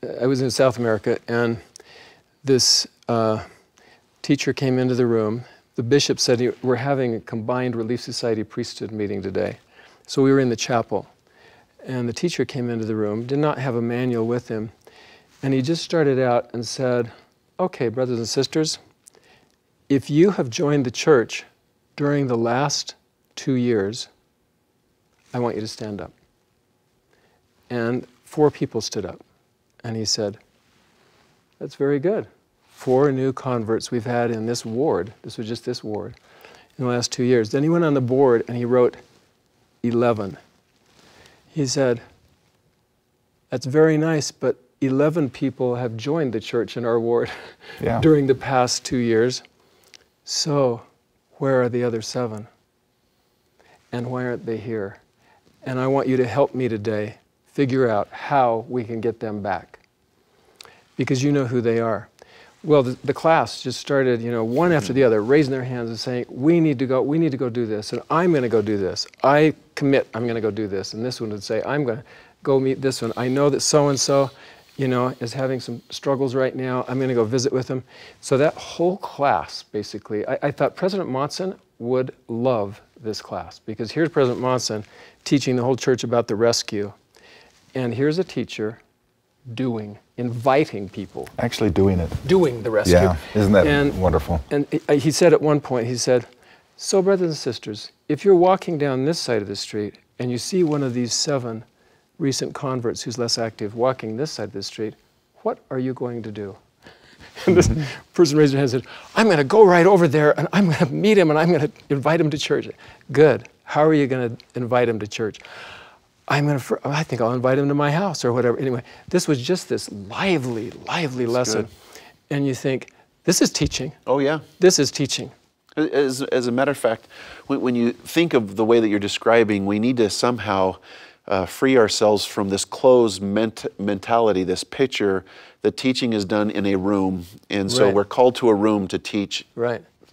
I was in South America, and this teacher came into the room. The bishop said, we're having a combined Relief Society priesthood meeting today. So we were in the chapel, and the teacher came into the room, did not have a manual with him, and he just started out and said, okay, brothers and sisters, if you have joined the church during the last 2 years, I want you to stand up. And 4 people stood up. And he said, that's very good. 4 new converts we've had in this ward, this was just this ward, in the last 2 years. Then he went on the board and he wrote 11. He said, that's very nice, but 11 people have joined the church in our ward during the past 2 years. So where are the other 7? And why aren't they here? And I want you to help me today figure out how we can get them back. Because you know who they are. Well, the class just started, one after the other, raising their hands and saying, we need to go do this, and I'm going to go do this. I commit, I'm going to go do this. And this one would say, I'm going to go meet this one. I know that so-and-so, is having some struggles right now. I'm going to go visit with them. So that whole class, basically, I thought President Monson would love this class, because here's President Monson teaching the whole church about the rescue. And here's a teacher inviting people. Actually doing it. Doing the rescue. Yeah, isn't that wonderful? And he said at one point, he said, so brothers and sisters, if you're walking down this side of the street and you see one of these 7 recent converts who's less active walking this side of the street, what are you going to do? And this person raised their hand and said, I'm going to go right over there and I'm going to meet him and I'm going to invite him to church. Good. How are you going to invite him to church? I think I'll invite him to my house or whatever. Anyway, this was just this lively lesson. Good. And you think, this is teaching. Oh, yeah. This is teaching. As a matter of fact, when you think of the way that you're describing, we need to somehow free ourselves from this closed mentality, this picture that teaching is done in a room. And so we're called to a room to teach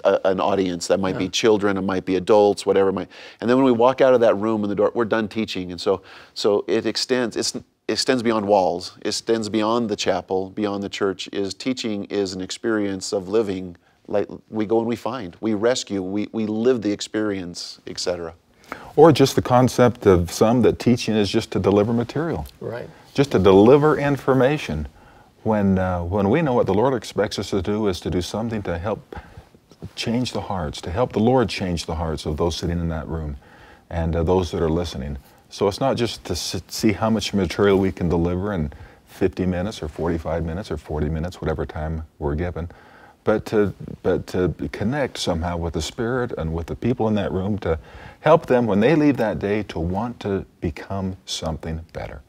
an audience. That might be children, it might be adults, whatever it might. And then when we walk out of that room in the door, we're done teaching. And so it extends beyond walls. It extends beyond the chapel, beyond the church. Teaching is an experience of living. Like we go and we find, we rescue, we live the experience, etc. Or just the concept of some that teaching is just to deliver material. Right. Just to deliver information. When we know what the Lord expects us to do is to do something to help change the hearts, to help the Lord change the hearts of those sitting in that room and those that are listening. So it's not just to see how much material we can deliver in 50 minutes or 45 minutes or 40 minutes, whatever time we're given, but to connect somehow with the Spirit and with the people in that room to help them when they leave that day to want to become something better.